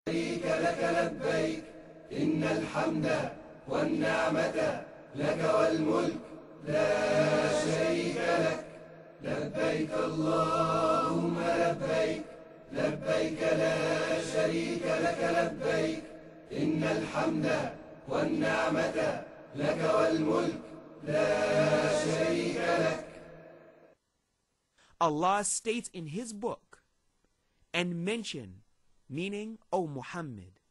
شريك لك لبيك إن الحمد والنعمة لك والملك لا شريك لك لبيك اللهم لبيك لبيك لا شريك لك لبيك إن الحمد والنعمة لك والملك لا شريك لك. Allah states in His book, and mention, meaning, O Muhammad,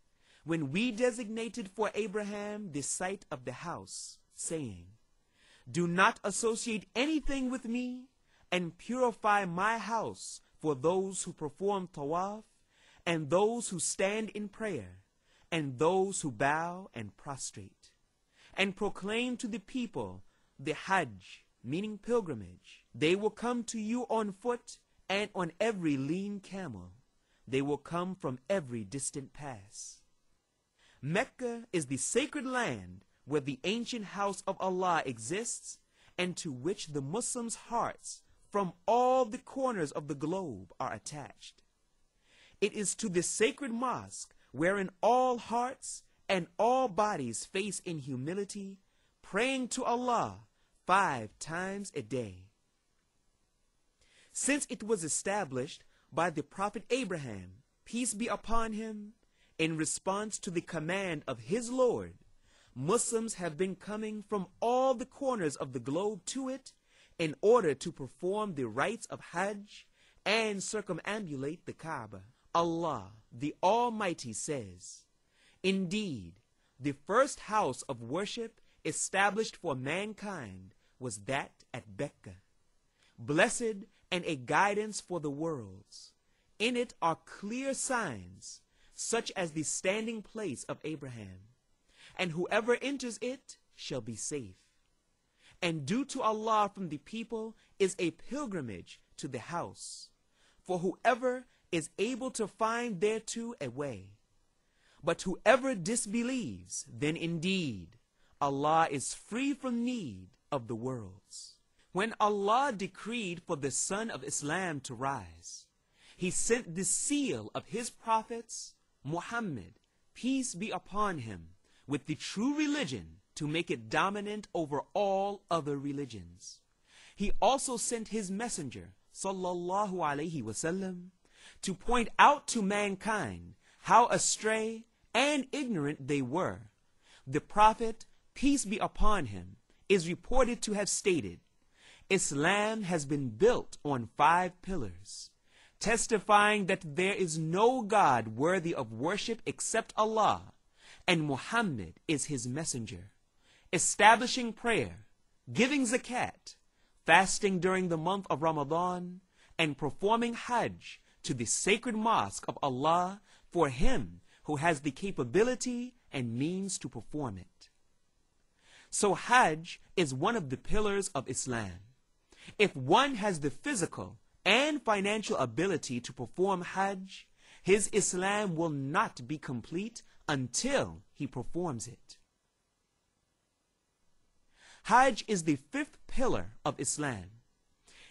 when we designated for Abraham the site of the house, saying, do not associate anything with me, and purify my house for those who perform Tawaf, and those who stand in prayer, and those who bow and prostrate, and proclaim to the people the Hajj, meaning pilgrimage. They will come to you on foot and on every lean camel. They will come from every distant pass. Mecca is the sacred land where the ancient house of Allah exists, and to which the Muslims' hearts from all the corners of the globe are attached. It is to this sacred mosque wherein all hearts and all bodies face in humility, praying to Allah 5 times a day. Since it was established by the Prophet Abraham, peace be upon him, in response to the command of his Lord, Muslims have been coming from all the corners of the globe to it in order to perform the rites of Hajj and circumambulate the Kaaba. Allah, the Almighty, says, indeed, the first house of worship established for mankind was that at Mecca, blessed and a guidance for the worlds. In it are clear signs, such as the standing place of Abraham, and whoever enters it shall be safe. And due to Allah from the people is a pilgrimage to the house, for whoever is able to find thereto a way. But whoever disbelieves, then indeed Allah is free from need of the worlds. When Allah decreed for the Son of Islam to rise, He sent the seal of His prophets, Muhammad, peace be upon him, with the true religion to make it dominant over all other religions. He also sent His messenger, sallallahu alaihi wasallam, to point out to mankind how astray and ignorant they were. The Prophet, peace be upon him, is reported to have stated, Islam has been built on 5 pillars, testifying that there is no God worthy of worship except Allah, and Muhammad is His messenger, establishing prayer, giving zakat, fasting during the month of Ramadan, and performing Hajj to the sacred mosque of Allah for him who has the capability and means to perform it. So Hajj is one of the pillars of Islam. If one has the physical and financial ability to perform Hajj, his Islam will not be complete until he performs it. Hajj is the 5th pillar of Islam.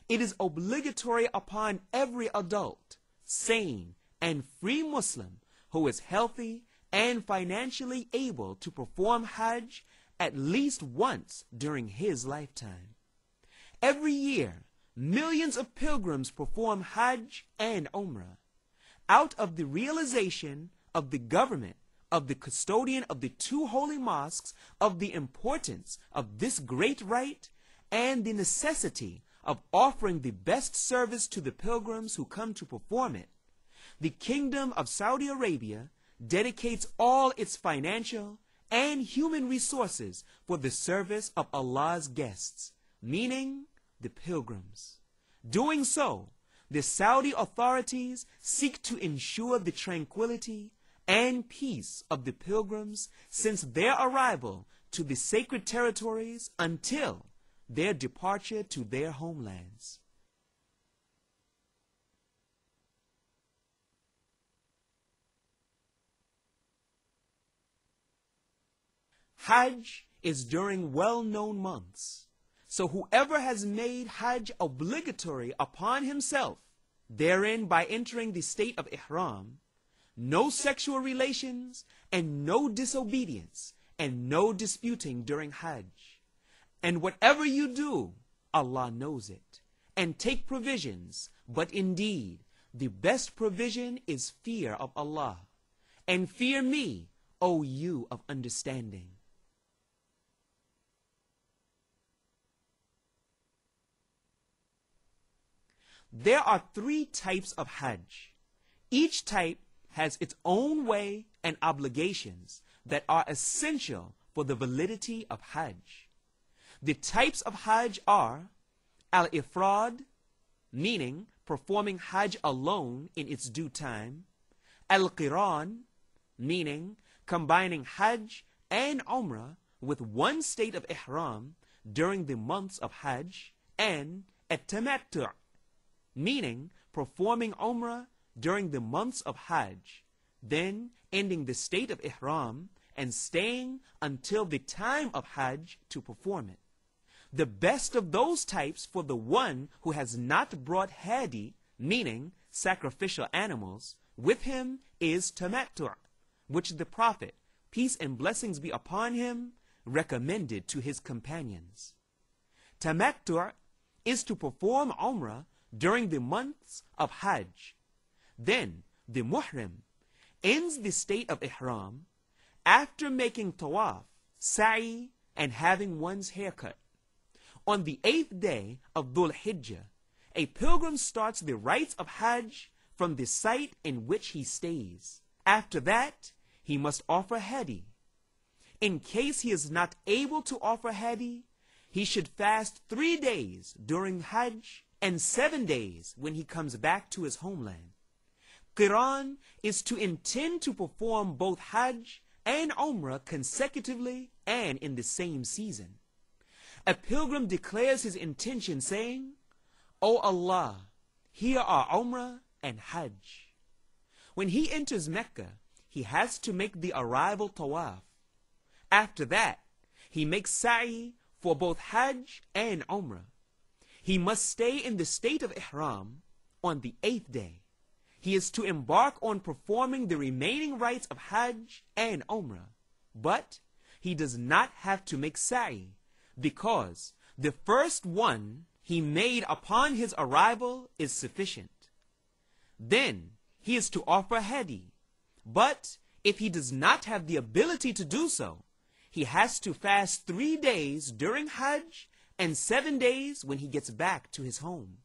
It is obligatory upon every adult, sane, and free Muslim who is healthy and financially able to perform Hajj at least once during his lifetime. Every year, millions of pilgrims perform Hajj and Umrah. Out of the realization of the government, of the custodian of the 2 holy mosques, of the importance of this great rite, and the necessity of offering the best service to the pilgrims who come to perform it, the Kingdom of Saudi Arabia dedicates all its financial and human resources for the service of Allah's guests, meaning the pilgrims. Doing so, the Saudi authorities seek to ensure the tranquility and peace of the pilgrims since their arrival to the sacred territories until their departure to their homelands. Hajj is during well-known months, so whoever has made Hajj obligatory upon himself, therein by entering the state of Ihram, no sexual relations, and no disobedience, and no disputing during Hajj. And whatever you do, Allah knows it. And take provisions, but indeed, the best provision is fear of Allah. And fear me, O you of understanding. There are 3 types of Hajj. Each type has its own way and obligations that are essential for the validity of Hajj. The types of Hajj are al-Ifrad, meaning performing Hajj alone in its due time, al-Qiran, meaning combining Hajj and Umrah with one state of Ihram during the months of Hajj, and at-Tamattu', meaning performing Umrah during the months of Hajj, then ending the state of Ihram and staying until the time of Hajj to perform it. The best of those types for the one who has not brought hadi, meaning sacrificial animals, with him is Tamattu', which the Prophet, peace and blessings be upon him, recommended to his companions. Tamattu' is to perform Umrah during the months of Hajj. Then the Muhrim ends the state of Ihram after making Tawaf, Sa'i, and having one's haircut. On the 8th day of Dhul Hijjah, a pilgrim starts the rites of Hajj from the site in which he stays. After that, he must offer hadi. In case he is not able to offer hadi, he should fast 3 days during Hajj and 7 days when he comes back to his homeland. Qiran is to intend to perform both Hajj and Umrah consecutively and in the same season. A pilgrim declares his intention saying, O Allah, here are Umrah and Hajj. When he enters Mecca, he has to make the arrival Tawaf. After that, he makes Sa'i for both Hajj and Umrah. He must stay in the state of Ihram on the 8th day. He is to embark on performing the remaining rites of Hajj and Umrah, but he does not have to make Sa'i, because the first one he made upon his arrival is sufficient. Then he is to offer hadi, but if he does not have the ability to do so, he has to fast 3 days during Hajj and 7 days when he gets back to his home.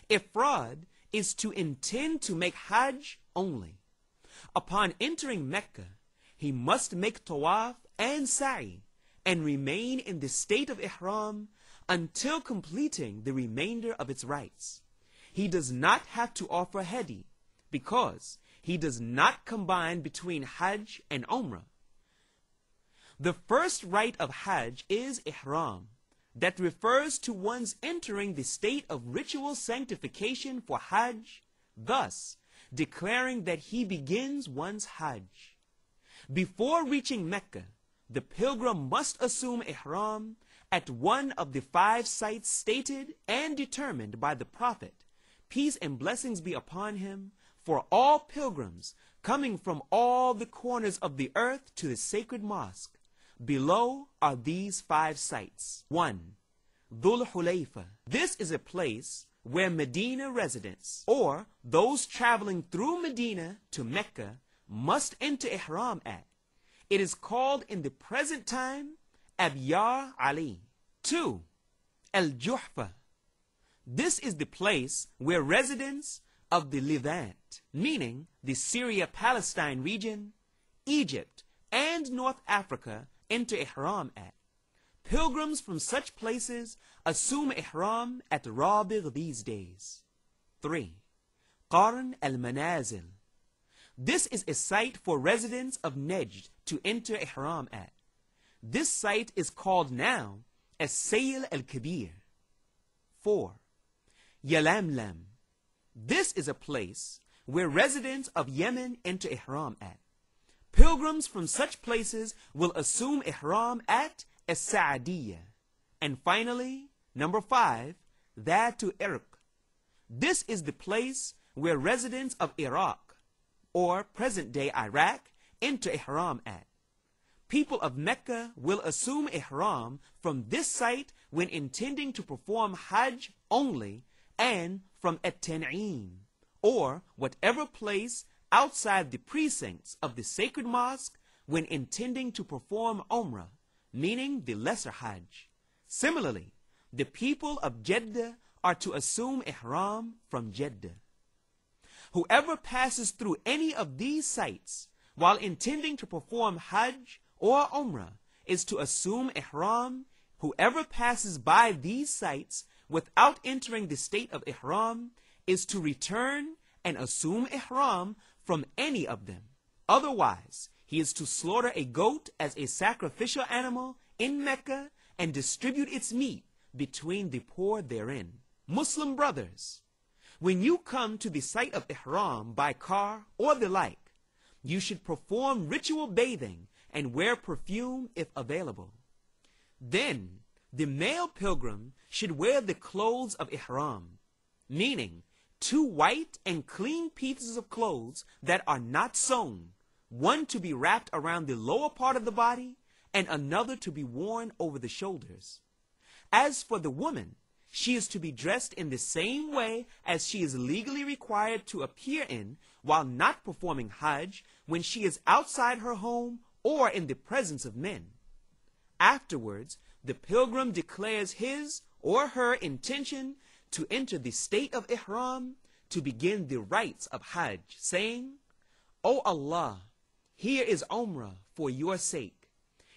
Ifrad is to intend to make Hajj only. Upon entering Mecca, he must make Tawaf and Sa'i and remain in the state of Ihram until completing the remainder of its rites. He does not have to offer hadi because he does not combine between Hajj and Umrah. The first rite of Hajj is Ihram, that refers to one's entering the state of ritual sanctification for Hajj, thus declaring that he begins one's Hajj. Before reaching Mecca, the pilgrim must assume Ihram at one of the 5 sites stated and determined by the Prophet, peace and blessings be upon him, for all pilgrims coming from all the corners of the earth to the sacred mosque. Below are these 5 sites. 1. Dhul Hulayfa. This is a place where Medina residents, or those traveling through Medina to Mecca, must enter Ihram at. It is called in the present time Abyar Ali. 2. Al-Juhfa. This is the place where residents of the Levant, meaning the Syria-Palestine region, Egypt, and North Africa, enter Ihram at. Pilgrims from such places assume Ihram at Rabigh these days. 3. Qarn al-Manazil. This is a site for residents of Najd to enter Ihram at. This site is called now as Sayl al-Kabir. 4. Yalamlam. This is a place where residents of Yemen enter Ihram at. Pilgrims from such places will assume Ihram at As-Sa'adiyya. And finally, number 5, Dhatu Irq. This is the place where residents of Iraq, or present-day Iraq, enter Ihram at. People of Mecca will assume Ihram from this site when intending to perform Hajj only, and from at-Tan'im, or whatever place outside the precincts of the sacred mosque when intending to perform Umrah, meaning the lesser Hajj. Similarly, the people of Jeddah are to assume Ihram from Jeddah. Whoever passes through any of these sites while intending to perform Hajj or Umrah is to assume Ihram. Whoever passes by these sites without entering the state of Ihram is to return and assume Ihram from any of them. Otherwise, he is to slaughter a goat as a sacrificial animal in Mecca and distribute its meat between the poor therein. Muslim brothers, when you come to the site of Ihram by car or the like, you should perform ritual bathing and wear perfume if available. Then, the male pilgrim should wear the clothes of Ihram, meaning 2 white and clean pieces of clothes that are not sewn, one to be wrapped around the lower part of the body and another to be worn over the shoulders. As for the woman, she is to be dressed in the same way as she is legally required to appear in while not performing Hajj when she is outside her home or in the presence of men. Afterwards, the pilgrim declares his or her intention to enter the state of Ihram to begin the rites of Hajj, saying, "O Allah, here is Umrah for your sake."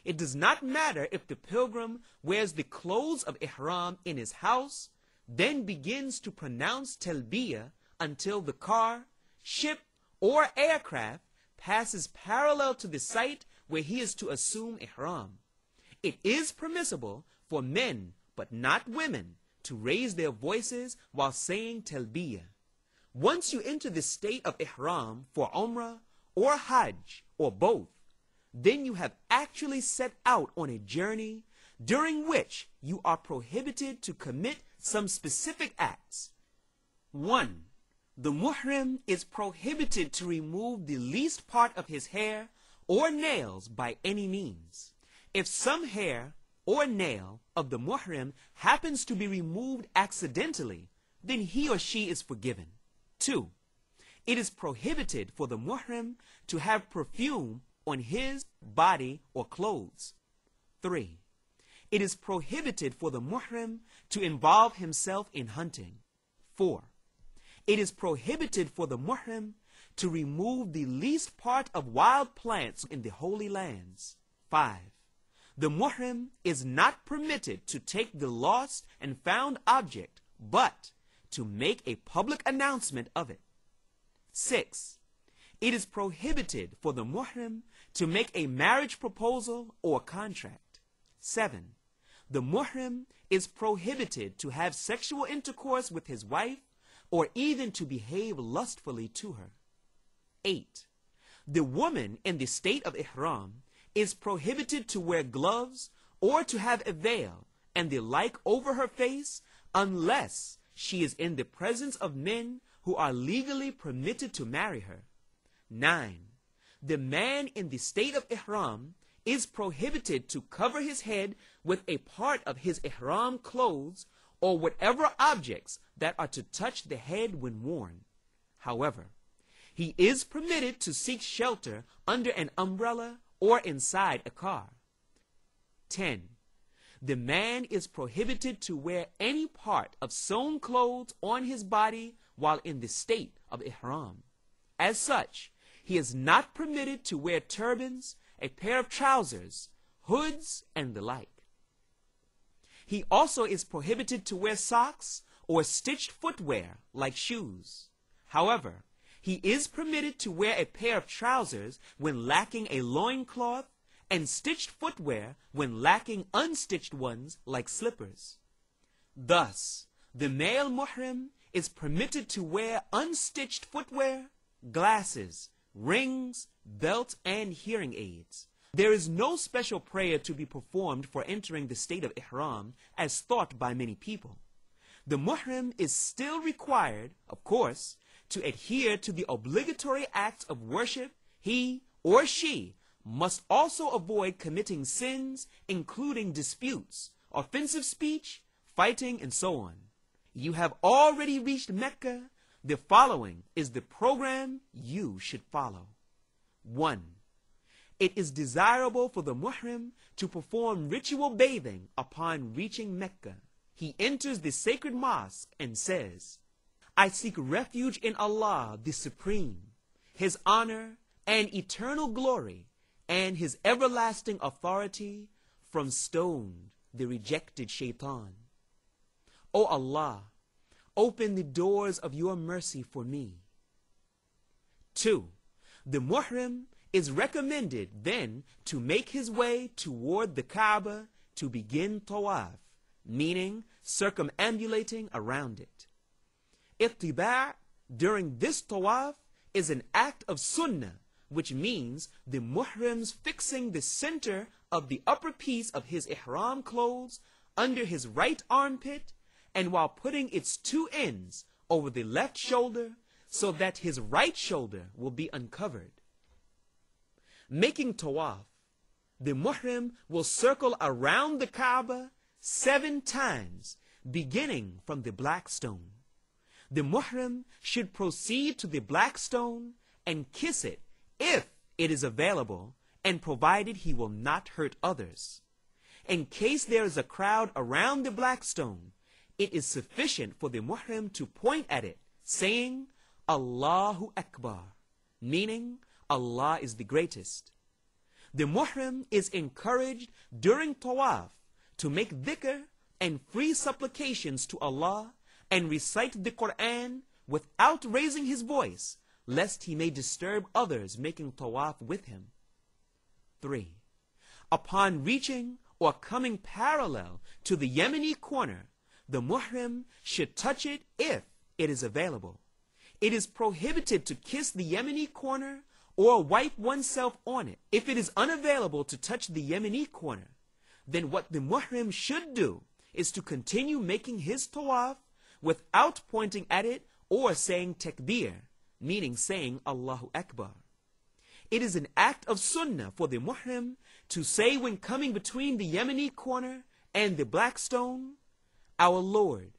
It does not matter if the pilgrim wears the clothes of Ihram in his house, then begins to pronounce Talbiyah until the car, ship, or aircraft passes parallel to the site where he is to assume Ihram. It is permissible for men, but not women, to raise their voices while saying Talbiyah. Once you enter the state of Ihram for Umrah or Hajj or both, then you have actually set out on a journey during which you are prohibited to commit some specific acts. 1. The muhrim is prohibited to remove the least part of his hair or nails by any means. If some hair or nail of the muhrim happens to be removed accidentally, then he or she is forgiven. 2. It is prohibited for the muhrim to have perfume on his body or clothes. 3. It is prohibited for the muhrim to involve himself in hunting. 4. It is prohibited for the muhrim to remove the least part of wild plants in the holy lands. 5. The muhrim is not permitted to take the lost and found object, but to make a public announcement of it. 6. It is prohibited for the muhrim to make a marriage proposal or contract. 7. The muhrim is prohibited to have sexual intercourse with his wife or even to behave lustfully to her. 8. The woman in the state of Ihram is prohibited to wear gloves or to have a veil and the like over her face unless she is in the presence of men who are legally permitted to marry her. 9. The man in the state of Ihram is prohibited to cover his head with a part of his Ihram clothes or whatever objects that are to touch the head when worn. However, he is permitted to seek shelter under an umbrella or inside a car. 10. The man is prohibited to wear any part of sewn clothes on his body while in the state of Ihram. As such, he is not permitted to wear turbans, a pair of trousers, hoods, and the like. He also is prohibited to wear socks or stitched footwear like shoes. However, he is permitted to wear a pair of trousers when lacking a loincloth and stitched footwear when lacking unstitched ones like slippers. Thus, the male muhrim is permitted to wear unstitched footwear, glasses, rings, belts, and hearing aids. There is no special prayer to be performed for entering the state of Ihram as thought by many people. The muhrim is still required, of course, to adhere to the obligatory acts of worship, he or she must also avoid committing sins, including disputes, offensive speech, fighting, and so on. You have already reached Mecca. The following is the program you should follow. 1. It is desirable for the muhrim to perform ritual bathing upon reaching Mecca. He enters the sacred mosque and says, I seek refuge in Allah the Supreme, His honor and eternal glory, and His everlasting authority from stoned, the rejected shaitan. O Allah, open the doors of your mercy for me. 2. The muhrim is recommended then to make his way toward the Kaaba to begin Tawaf, meaning circumambulating around it. Ittiba' during this Tawaf is an act of sunnah, which means the muhrim's fixing the center of the upper piece of his ihram clothes under his right armpit, and while putting its two ends over the left shoulder so that his right shoulder will be uncovered. Making Tawaf, the muhrim will circle around the Kaaba 7 times, beginning from the black stone. The muhrim should proceed to the black stone and kiss it if it is available, and provided he will not hurt others. In case there is a crowd around the black stone, it is sufficient for the muhrim to point at it, saying, Allahu Akbar, meaning Allah is the greatest. The muhrim is encouraged during Tawaf to make dhikr and free supplications to Allah and recite the Quran without raising his voice, lest he may disturb others making Tawaf with him. 3. Upon reaching or coming parallel to the Yemeni corner, the muhrim should touch it if it is available. It is prohibited to kiss the Yemeni corner or wipe oneself on it. If it is unavailable to touch the Yemeni corner, then what the muhrim should do is to continue making his Tawaf without pointing at it or saying takbir, meaning saying Allahu Akbar. It is an act of sunnah for the muhrim to say when coming between the Yemeni corner and the black stone, Our Lord,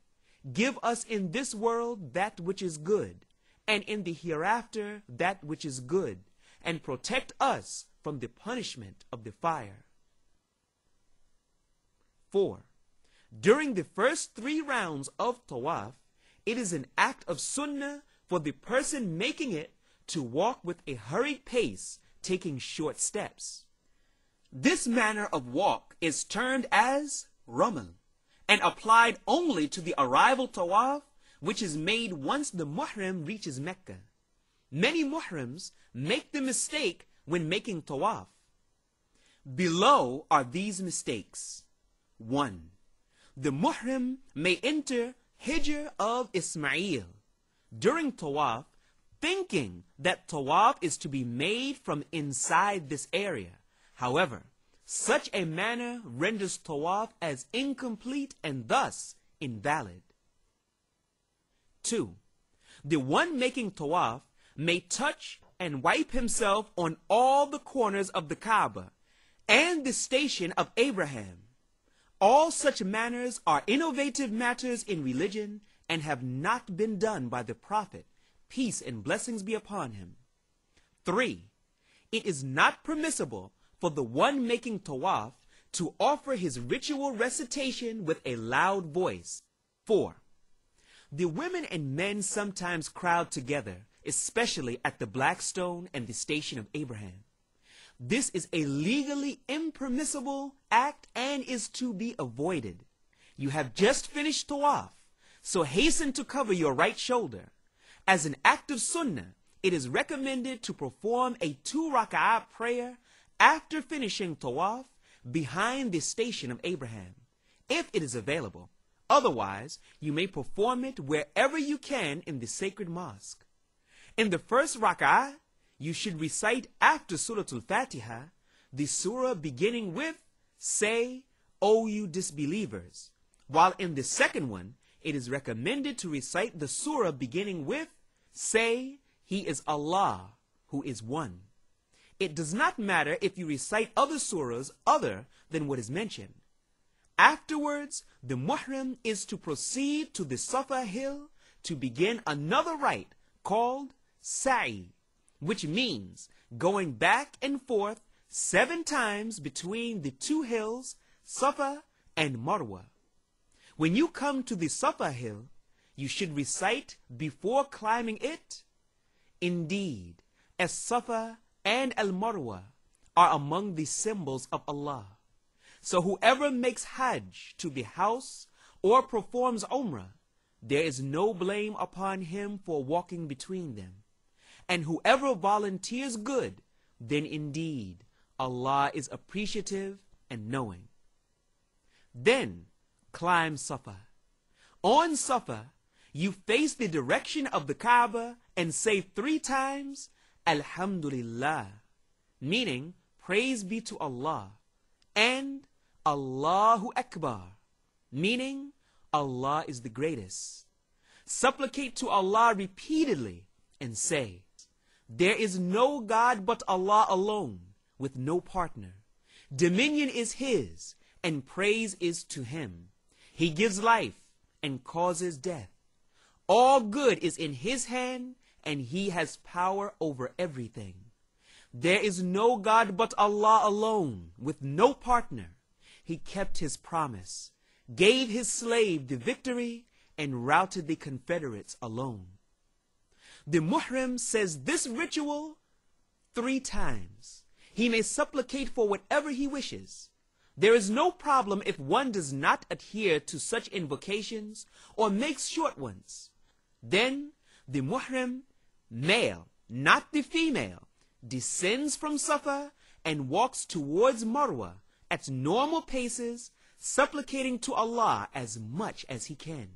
give us in this world that which is good, and in the hereafter that which is good, and protect us from the punishment of the fire. 4. During the first 3 rounds of Tawaf, it is an act of sunnah for the person making it to walk with a hurried pace, taking short steps. This manner of walk is termed as ramal, and applied only to the arrival Tawaf, which is made once the muhrim reaches Mecca. Many muhrims make the mistake when making Tawaf. Below are these mistakes. 1. The muhrim may enter Hijr of Ismail during Tawaf, thinking that Tawaf is to be made from inside this area. However, such a manner renders Tawaf as incomplete and thus invalid. 2. The one making Tawaf may touch and wipe himself on all the corners of the Kaaba and the station of Abraham. All such manners are innovative matters in religion and have not been done by the Prophet, peace and blessings be upon him. 3. It is not permissible for the one making Tawaf to offer his ritual recitation with a loud voice. 4. The women and men sometimes crowd together, especially at the black stone and the station of Abraham. This is a legally impermissible act and is to be avoided. You have just finished Tawaf, so hasten to cover your right shoulder. As an act of sunnah, it is recommended to perform a 2 rak'ah prayer after finishing Tawaf behind the station of Abraham, if it is available. Otherwise, you may perform it wherever you can in the sacred mosque. In the first rak'ah, you should recite after Surah al-Fatiha the surah beginning with, Say, O you disbelievers, while in the second one, it is recommended to recite the surah beginning with, say, He is Allah, who is one. It does not matter if you recite other surahs other than what is mentioned. Afterwards, the muhrim is to proceed to the Safa hill to begin another rite called sa'i, which means going back and forth 7 times between the 2 hills, Safa and Marwa. When you come to the Safa hill, you should recite before climbing it, indeed, as Safa and al-Marwa are among the symbols of Allah. So whoever makes Hajj to the house or performs Umrah, there is no blame upon him for walking between them. And whoever volunteers good, then indeed Allah is appreciative and knowing. Then climb Safa. On Safa, you face the direction of the Kaaba and say 3 times, Alhamdulillah, meaning praise be to Allah, and Allahu Akbar, meaning Allah is the greatest. Supplicate to Allah repeatedly and say, there is no God but Allah alone, with no partner. Dominion is His, and praise is to Him. He gives life and causes death. All good is in His hand, and He has power over everything. There is no God but Allah alone, with no partner. He kept His promise, gave His slave the victory, and routed the Confederates alone. The muhrim says this ritual 3 times. He may supplicate for whatever he wishes. There is no problem if one does not adhere to such invocations or makes short ones. Then the muhrim, male, not the female, descends from Safa and walks towards Marwa at normal paces, supplicating to Allah as much as he can.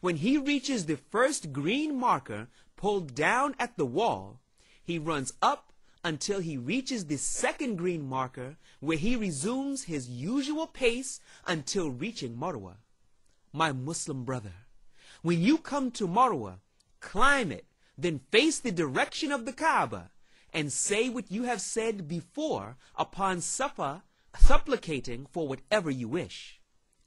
When he reaches the first green marker pulled down at the wall, he runs up until he reaches the second green marker, where he resumes his usual pace until reaching Marwa. My Muslim brother, when you come to Marwa, climb it, then face the direction of the Kaaba, and say what you have said before upon Safa, supplicating for whatever you wish.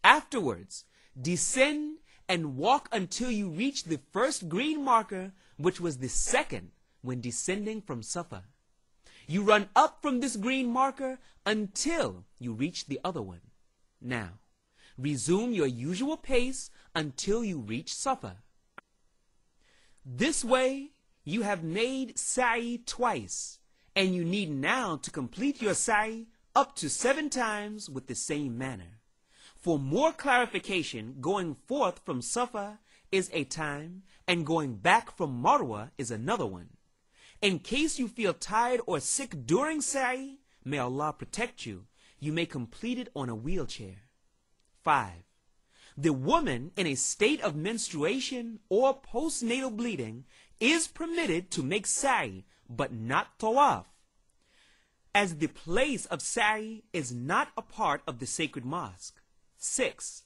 Afterwards, descend and walk until you reach the first green marker, which was the second when descending from Safa. You run up from this green marker until you reach the other one. Now, resume your usual pace until you reach Safa. This way, you have made sa'i twice, and you need now to complete your sa'i up to 7 times with the same manner. For more clarification, going forth from Safa is a time, and going back from Marwa is another one. In case you feel tired or sick during sa'i, may Allah protect you, you may complete it on a wheelchair. 5. The woman in a state of menstruation or postnatal bleeding is permitted to make sa'i, but not tawaf, as the place of sa'i is not a part of the sacred mosque. 6.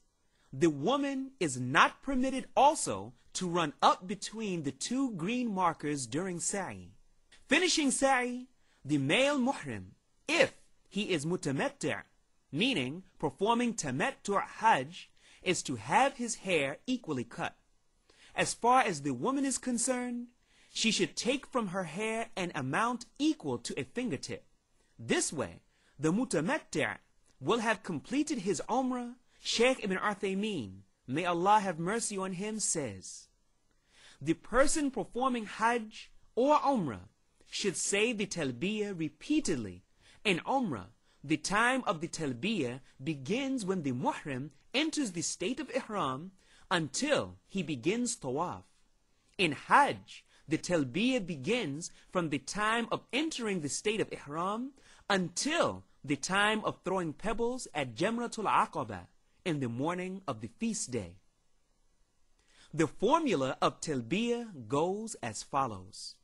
The woman is not permitted also to run up between the 2 green markers during sa'i. Finishing sa'i, the male muhrim, if he is mutamattu', meaning performing tamattu' hajj, is to have his hair equally cut. As far as the woman is concerned, she should take from her hair an amount equal to a fingertip. This way, the mutamattu' will have completed his umrah. Shaykh ibn Uthaymeen, may Allah have mercy on him, says, the person performing hajj or umrah should say the talbiyah repeatedly. In umrah, the time of the talbiyah begins when the muhrim enters the state of ihram until he begins tawaf. In hajj, the talbiyah begins from the time of entering the state of ihram until the time of throwing pebbles at Jamratul Aqaba in the morning of the feast day. The formula of talbiyah goes as follows.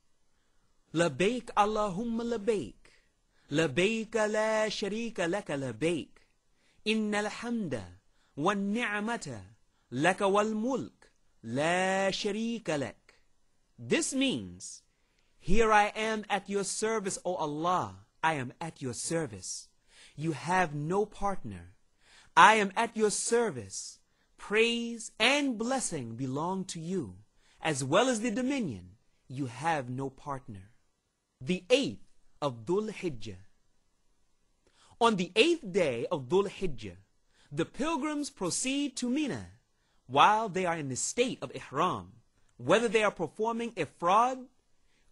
Labbaik Allahumma labbaik, labbaik la sharika laka labbaik, innal hamda wan ni'mata laka wal mulk la sharika lak. This means, here I am at your service, O Allah, I am at your service. You have no partner. I am at your service. Praise and blessing belong to you, as well as the dominion. You have no partner. The 8th of Dhul Hijjah. On the 8th day of Dhul Hijjah, the pilgrims proceed to Mina while they are in the state of Ihram, whether they are performing Ifrad,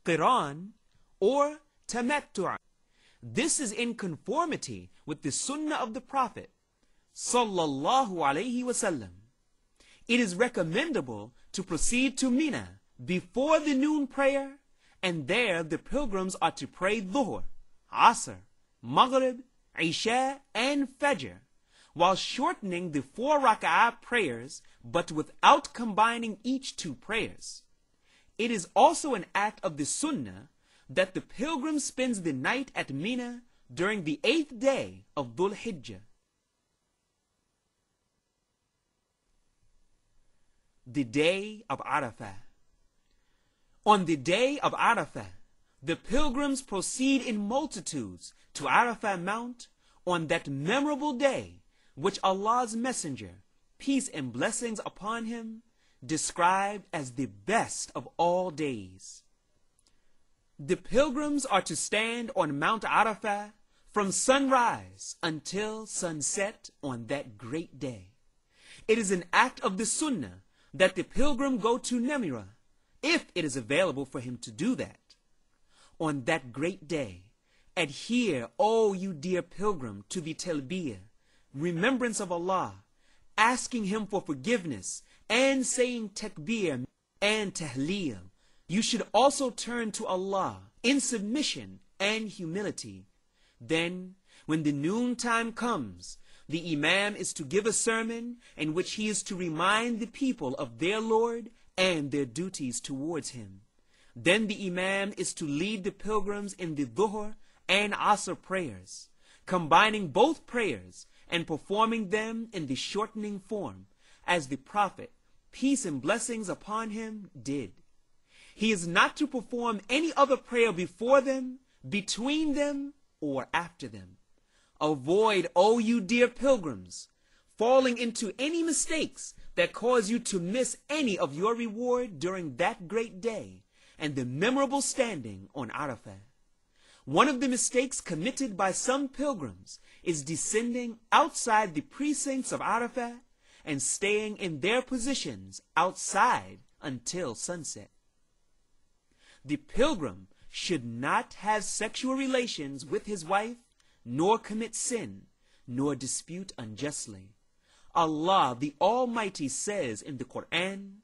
Qiran, or Tamattu'. This is in conformity with the Sunnah of the Prophet sallallahu alaihi wasallam. It is recommendable to proceed to Mina before the noon prayer, and there the pilgrims are to pray Dhuhr, Asr, Maghrib, Isha, and Fajr, while shortening the 4 rak'ah prayers, but without combining each 2 prayers. It is also an act of the Sunnah that the pilgrim spends the night at Mina during the 8th day of Dhul Hijjah. The day of Arafah. On the day of Arafah, the pilgrims proceed in multitudes to Arafah Mount on that memorable day which Allah's Messenger, peace and blessings upon him, described as the best of all days. The pilgrims are to stand on Mount Arafah from sunrise until sunset on that great day. It is an act of the Sunnah that the pilgrim go to Namira, if it is available for him to do that. On that great day, adhere, O you dear pilgrim, to the Talbiyah, remembrance of Allah, asking him for forgiveness, and saying Takbir and Tahleel. You should also turn to Allah in submission and humility. Then, when the noontime comes, the Imam is to give a sermon in which he is to remind the people of their Lord and their duties towards him. Then the Imam is to lead the pilgrims in the Dhuhr and Asr prayers, combining both prayers and performing them in the shortening form, as the Prophet, peace and blessings upon him, did. He is not to perform any other prayer before them, between them, or after them. Avoid, O you dear pilgrims, falling into any mistakes that cause you to miss any of your reward during that great day and the memorable standing on Arafah. One of the mistakes committed by some pilgrims is descending outside the precincts of Arafah and staying in their positions outside until sunset. The pilgrim should not have sexual relations with his wife, nor commit sin, nor dispute unjustly. Allah the Almighty says in the Quran,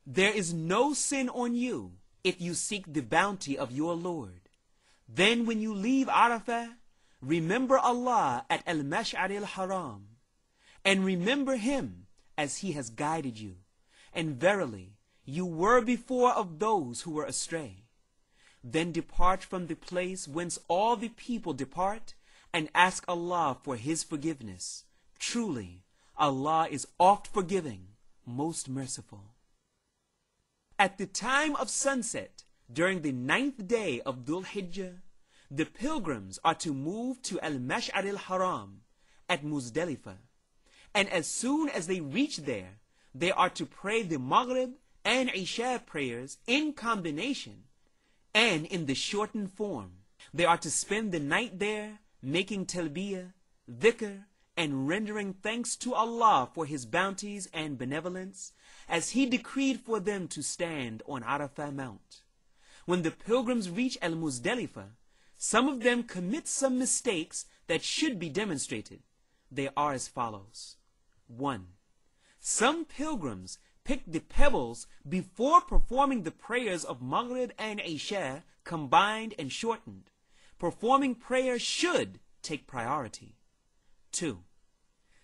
"There is no sin on you if you seek the bounty of your Lord. Then when you leave Arafah, remember Allah at al-Mash'ar al-Haram, and remember him as he has guided you. And verily, you were before of those who were astray. Then depart from the place whence all the people depart, and ask Allah for his forgiveness. Truly, Allah is oft forgiving, most merciful." At the time of sunset, during the 9th day of Dhul Hijjah, the pilgrims are to move to al-Mash'ar al-Haram at Muzdalifah, and as soon as they reach there, they are to pray the Maghrib and Isha prayers in combination and in the shortened form. They are to spend the night there, making talbiyah, dhikr, and rendering thanks to Allah for his bounties and benevolence, as he decreed for them to stand on Arafah Mount. When the pilgrims reach al-Muzdalifah, some of them commit some mistakes that should be demonstrated. They are as follows. 1. Some pilgrims pick the pebbles before performing the prayers of Maghrib and Isha combined and shortened. Performing prayer should take priority. 2.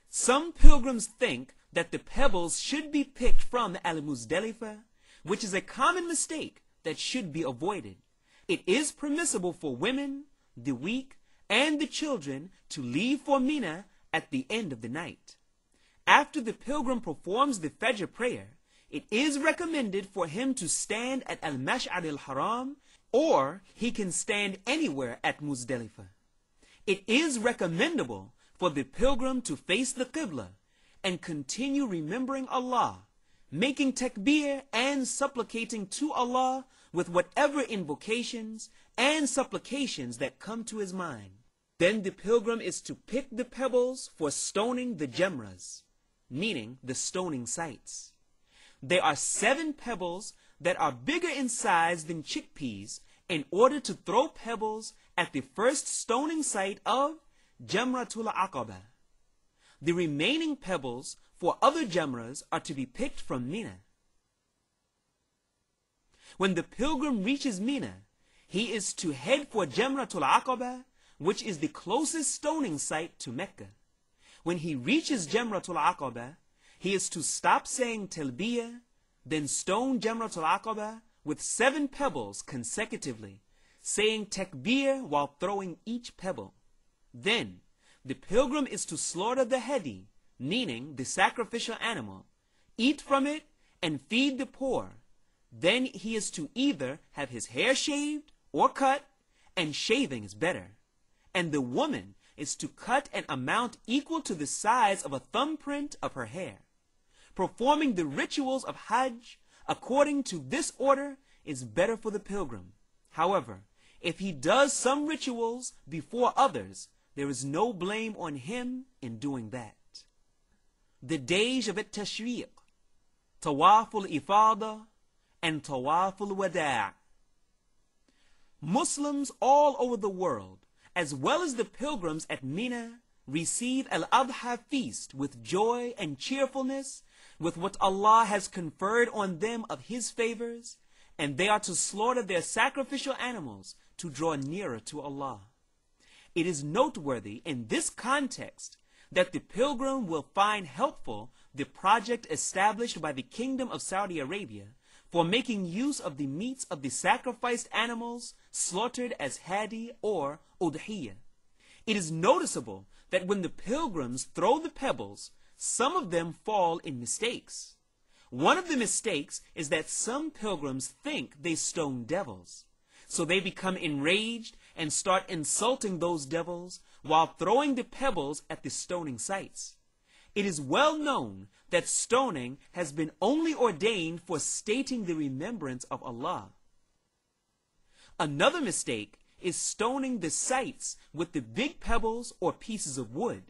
Some pilgrims think that the pebbles should be picked from al-Muzdalifah, which is a common mistake that should be avoided. It is permissible for women, the weak, and the children to leave for Mina at the end of the night. After the pilgrim performs the Fajr prayer, it is recommended for him to stand at al-Mash'ar al-Haram, or he can stand anywhere at Muzdalifah. It is recommendable for the pilgrim to face the Qibla and continue remembering Allah, making takbir and supplicating to Allah with whatever invocations and supplications that come to his mind. Then the pilgrim is to pick the pebbles for stoning the jamras, meaning the stoning sites. There are 7 pebbles that are bigger in size than chickpeas in order to throw pebbles at the first stoning site of Jamratul Aqaba. The remaining pebbles for other jamras are to be picked from Mina. When the pilgrim reaches Mina, he is to head for Jamratul Aqaba, which is the closest stoning site to Mecca. When he reaches Jamratul Aqaba, he is to stop saying Talbiyah, then stone Jamratul Aqaba with 7 pebbles consecutively, saying Takbir while throwing each pebble. Then, the pilgrim is to slaughter the hadi, meaning the sacrificial animal, eat from it, and feed the poor. Then he is to either have his hair shaved or cut, and shaving is better. And the woman is to cut an amount equal to the size of a thumbprint of her hair. Performing the rituals of Hajj according to this order is better for the pilgrim. However, if he does some rituals before others, there is no blame on him in doing that. The days of At-Tashriq, Tawaf al-Ifadah, and Tawaf al-Wada'. Muslims all over the world, as well as the pilgrims at Mina, receive al-Adha feast with joy and cheerfulness with what Allah has conferred on them of His favors, and they are to slaughter their sacrificial animals to draw nearer to Allah. It is noteworthy in this context that the pilgrim will find helpful the project established by the Kingdom of Saudi Arabia for making use of the meats of the sacrificed animals slaughtered as hadi or udhiyah. It is noticeable that when the pilgrims throw the pebbles, some of them fall in mistakes. One of the mistakes is that some pilgrims think they stone devils, so they become enraged and start insulting those devils while throwing the pebbles at the stoning sites. It is well known that stoning has been only ordained for stating the remembrance of Allah. Another mistake is stoning the sites with the big pebbles or pieces of wood,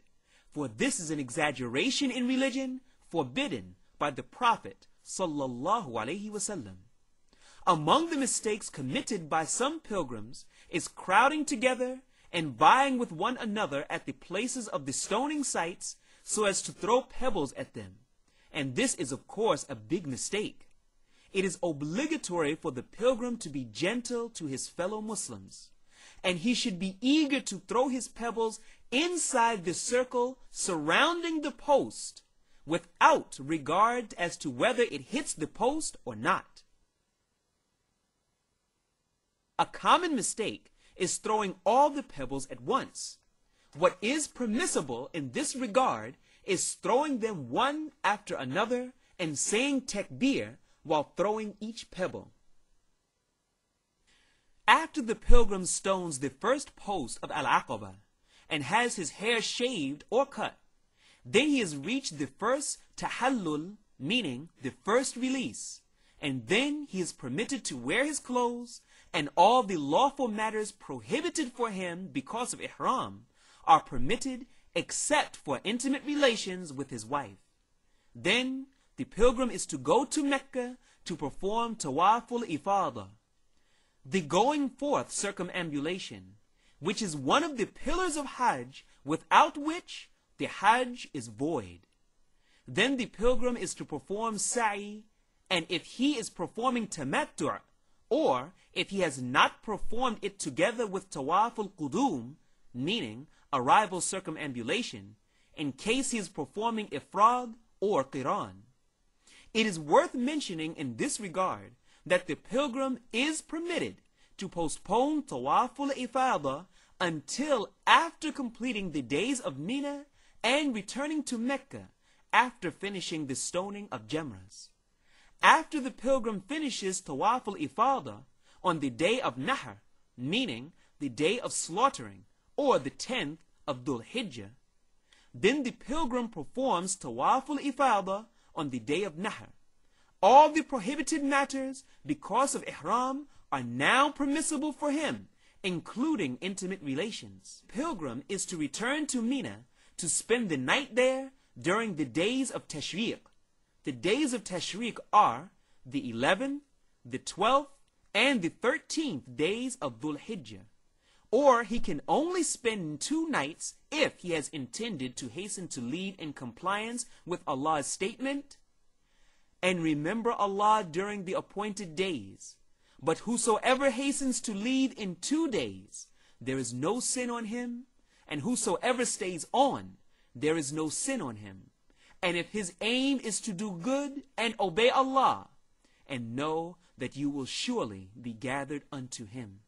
for this is an exaggeration in religion forbidden by the Prophet sallallahu alaihi wasallam. Among the mistakes committed by some pilgrims is crowding together and vying with one another at the places of the stoning sites so as to throw pebbles at them. And this is of course a big mistake. It is obligatory for the pilgrim to be gentle to his fellow Muslims, and he should be eager to throw his pebbles inside the circle surrounding the post without regard as to whether it hits the post or not. A common mistake is throwing all the pebbles at once. What is permissible in this regard is throwing them one after another and saying takbir while throwing each pebble. After the pilgrim stones the first post of Al-Aqaba and has his hair shaved or cut, then he has reached the first tahallul, meaning the first release, and then he is permitted to wear his clothes, and all the lawful matters prohibited for him because of ihram are permitted except for intimate relations with his wife. Then the pilgrim is to go to Mecca to perform Tawaf al-Ifadah, the going forth circumambulation, which is one of the pillars of Hajj, without which the Hajj is void. Then the pilgrim is to perform sa'i, and if he is performing tamattu', or if he has not performed it together with Tawaf al-Qudum, meaning arrival circumambulation, in case he is performing ifrad or qiran. It is worth mentioning in this regard that the pilgrim is permitted to postpone Tawaf al-Ifadah until after completing the days of Mina and returning to Mecca after finishing the stoning of Jamras. after the pilgrim finishes Tawaf al-Ifadah on the day of Nahr, meaning the day of slaughtering, or the 10th of Dhul Hijjah, then the pilgrim performs Tawaf al-Ifadah on the day of Nahr. All the prohibited matters because of Ihram are now permissible for him, including intimate relations. Pilgrim is to return to Mina to spend the night there during the days of Tashriq. The days of Tashriq are the 11th, the 12th, and the 13th days of Dhul Hijjah. Or he can only spend 2 nights if he has intended to hasten to leave in compliance with Allah's statement, and remember Allah during the appointed days. But whosoever hastens to leave in 2 days, there is no sin on him, and whosoever stays on, there is no sin on him. And if his aim is to do good and obey Allah, and know that you will surely be gathered unto him.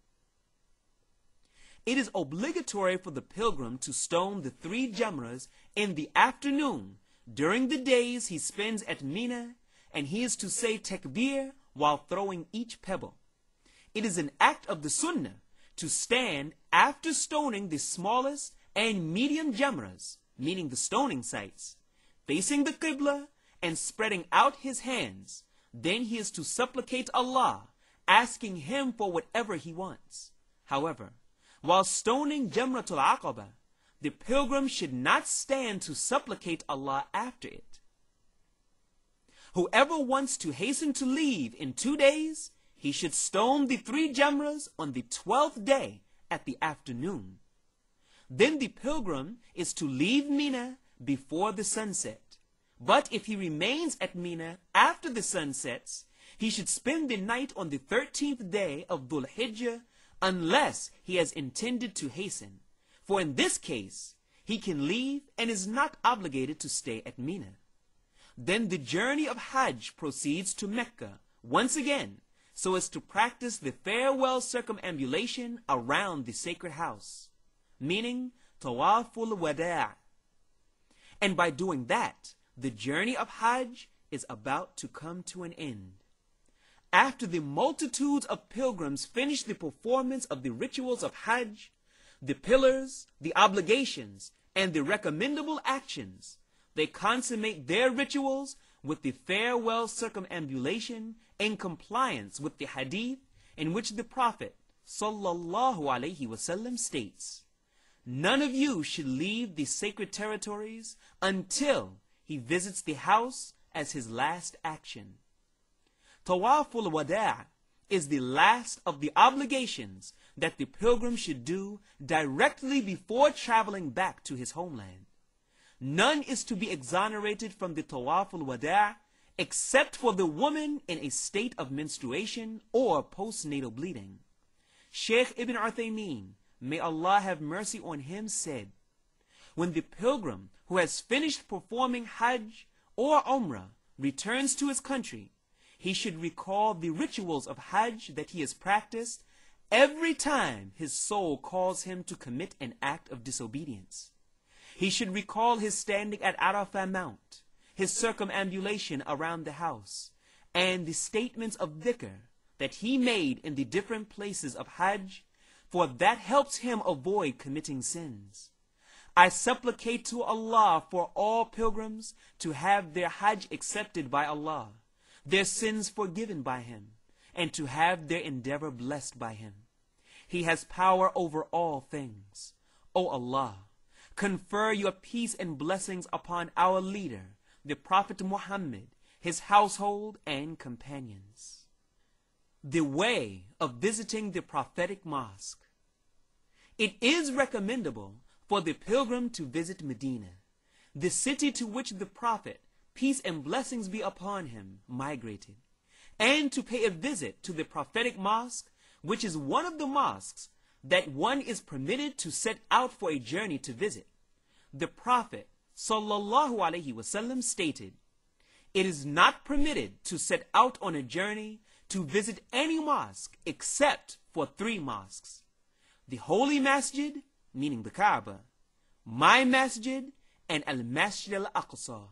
It is obligatory for the pilgrim to stone the 3 Jamras in the afternoon during the days he spends at Mina, and he is to say takbir while throwing each pebble. It is an act of the Sunnah to stand after stoning the smallest and medium Jamras, meaning the stoning sites, facing the Qibla and spreading out his hands. Then he is to supplicate Allah, asking him for whatever he wants. However, while stoning Jamratul Aqaba, the pilgrim should not stand to supplicate Allah after it. Whoever wants to hasten to leave in 2 days, he should stone the 3 Jamras on the 12th day at the afternoon. Then the pilgrim is to leave Mina before the sunset. But if he remains at Mina after the sun sets, he should spend the night on the 13th day of Dhul Hijjah, unless he has intended to hasten. For in this case, he can leave and is not obligated to stay at Mina. Then the journey of Hajj proceeds to Mecca once again, so as to practice the farewell circumambulation around the sacred house, meaning Tawaful Wada'. And by doing that, the journey of Hajj is about to come to an end. After the multitudes of pilgrims finish the performance of the rituals of Hajj, the pillars, the obligations, and the recommendable actions, they consummate their rituals with the farewell circumambulation in compliance with the hadith in which the Prophet ﷺ states, "None of you should leave the sacred territories until he visits the house as his last action." Tawaful Wada' is the last of the obligations that the pilgrim should do directly before traveling back to his homeland. None is to be exonerated from the Tawaful Wada' except for the woman in a state of menstruation or postnatal bleeding. Shaykh Ibn Uthaymeen, may Allah have mercy on him, said, when the pilgrim who has finished performing Hajj or Umrah returns to his country, he should recall the rituals of Hajj that he has practiced every time his soul calls him to commit an act of disobedience. He should recall his standing at Arafah Mount, his circumambulation around the house, and the statements of dhikr that he made in the different places of Hajj, for that helps him avoid committing sins. I supplicate to Allah for all pilgrims to have their Hajj accepted by Allah, their sins forgiven by him, and to have their endeavor blessed by him. He has power over all things. O Allah, confer your peace and blessings upon our leader, the Prophet Muhammad, his household and companions. The way of visiting the prophetic mosque. It is recommendable for the pilgrim to visit Medina, the city to which the Prophet, peace and blessings be upon him, migrated, and to pay a visit to the prophetic mosque, which is one of the mosques that one is permitted to set out for a journey to visit. The Prophet ﷺ stated, "It is not permitted to set out on a journey to visit any mosque except for 3 mosques: the Holy Masjid, meaning the Kaaba, my Masjid, and al-Masjid al-Aqsa."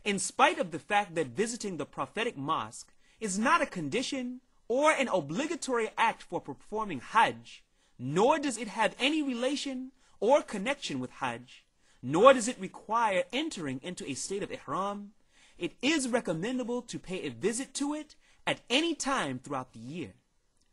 in spite of the fact that visiting the prophetic mosque is not a condition or an obligatory act for performing Hajj, nor does it have any relation or connection with Hajj, nor does it require entering into a state of Ihram, it is recommendable to pay a visit to it at any time throughout the year.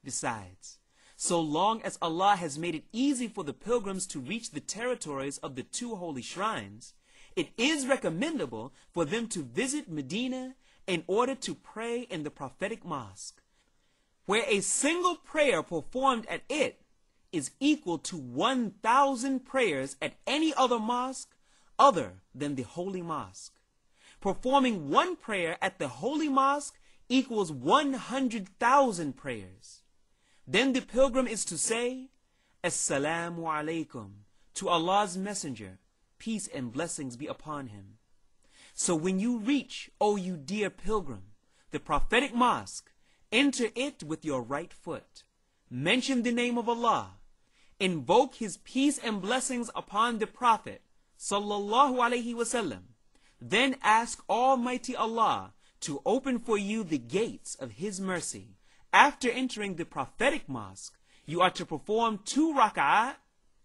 Besides, so long as Allah has made it easy for the pilgrims to reach the territories of the two holy shrines, it is recommendable for them to visit Medina in order to pray in the prophetic mosque, where a single prayer performed at it is equal to 1,000 prayers at any other mosque other than the holy mosque. Performing one prayer at the holy mosque equals 100,000 prayers. Then the pilgrim is to say, Assalamu alaikum, to Allah's messenger, peace and blessings be upon him. So when you reach, O you dear pilgrim, the prophetic mosque, enter it with your right foot. Mention the name of Allah. Invoke his peace and blessings upon the Prophet, sallallahu alaihi wasallam. Then ask Almighty Allah to open for you the gates of his mercy. After entering the prophetic mosque, you are to perform 2 rak'ah,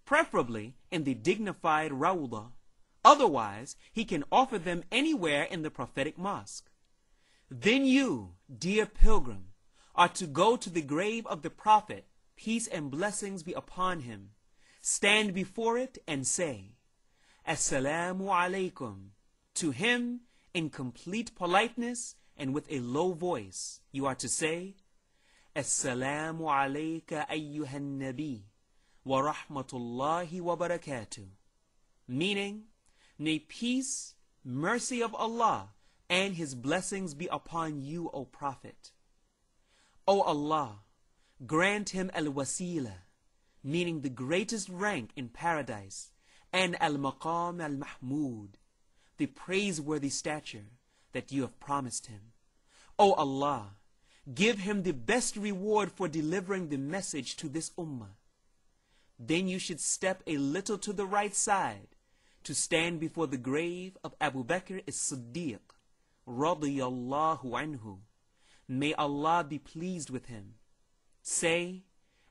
preferably in the dignified rawdah. Otherwise, he can offer them anywhere in the prophetic mosque. Then you, dear pilgrim, are to go to the grave of the Prophet, peace and blessings be upon him. Stand before it and say, Assalamu alaikum. To him, in complete politeness and with a low voice, you are to say, Assalamu alayka ayyuhan nabi, wa rahmatullahi wa barakatuh. Meaning, may peace, mercy of Allah, and his blessings be upon you, O Prophet. O Allah, grant him al-wasila, meaning the greatest rank in paradise, and al-maqam al-mahmud, the praiseworthy stature that you have promised him. O Allah, give him the best reward for delivering the message to this ummah. Then you should step a little to the right side to stand before the grave of Abu Bakr as-Siddiq, radiyallahu anhu. May Allah be pleased with him. Say,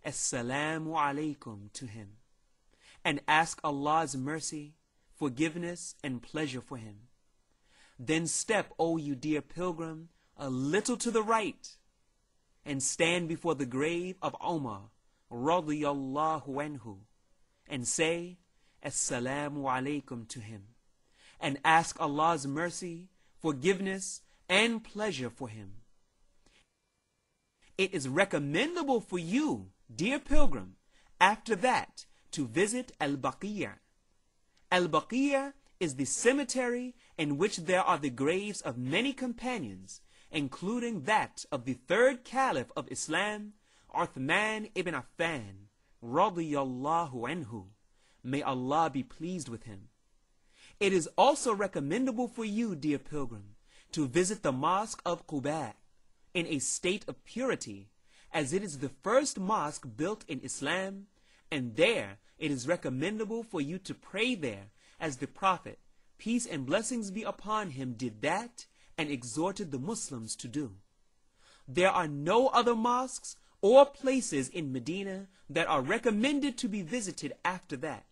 Assalamu alaikum to him, and ask Allah's mercy, forgiveness, and pleasure for him. Then step, O you dear pilgrim, a little to the right, and stand before the grave of Umar, radiyallahu anhu, and say, Assalamu alaikum to him, and ask Allah's mercy, forgiveness, and pleasure for him. It is recommendable for you, dear pilgrim, after that, to visit al-Baqiyah. Al-Baqiyah is the cemetery in which there are the graves of many companions, including that of the 3rd Caliph of Islam, Uthman ibn Affan, radiyallahu anhu. May Allah be pleased with him. It is also recommendable for you, dear pilgrim, to visit the mosque of Quba in a state of purity, as it is the first mosque built in Islam, and there it is recommendable for you to pray there, as the Prophet, peace and blessings be upon him, did that and exhorted the Muslims to do. There are no other mosques or places in Medina that are recommended to be visited after that.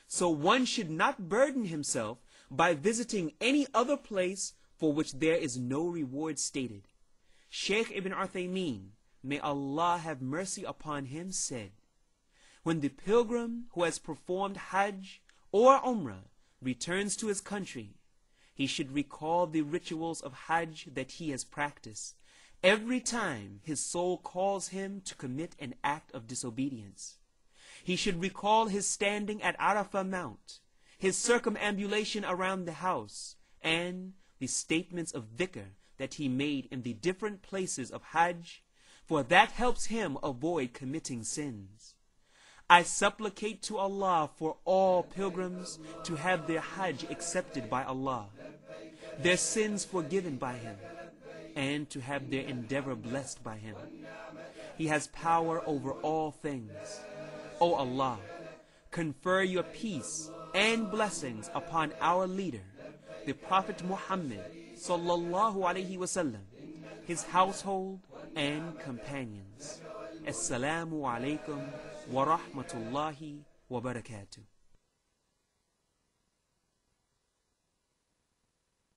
So one should not burden himself by visiting any other place for which there is no reward stated. Shaykh ibn Uthaymeen, may Allah have mercy upon him, said, when the pilgrim who has performed Hajj or Umrah returns to his country, he should recall the rituals of Hajj that he has practiced every time his soul calls him to commit an act of disobedience. He should recall his standing at Arafah Mount, his circumambulation around the house, and the statements of dhikr that he made in the different places of Hajj, for that helps him avoid committing sins. I supplicate to Allah for all pilgrims to have their Hajj accepted by Allah, their sins forgiven by him, and to have their endeavor blessed by him. He has power over all things. O Allah, confer your peace and blessings upon our leader, the Prophet Muhammad sallallahu alaihi wasallam, his household and companions. Assalamu alaikum wa rahmatullahi wa barakatuh.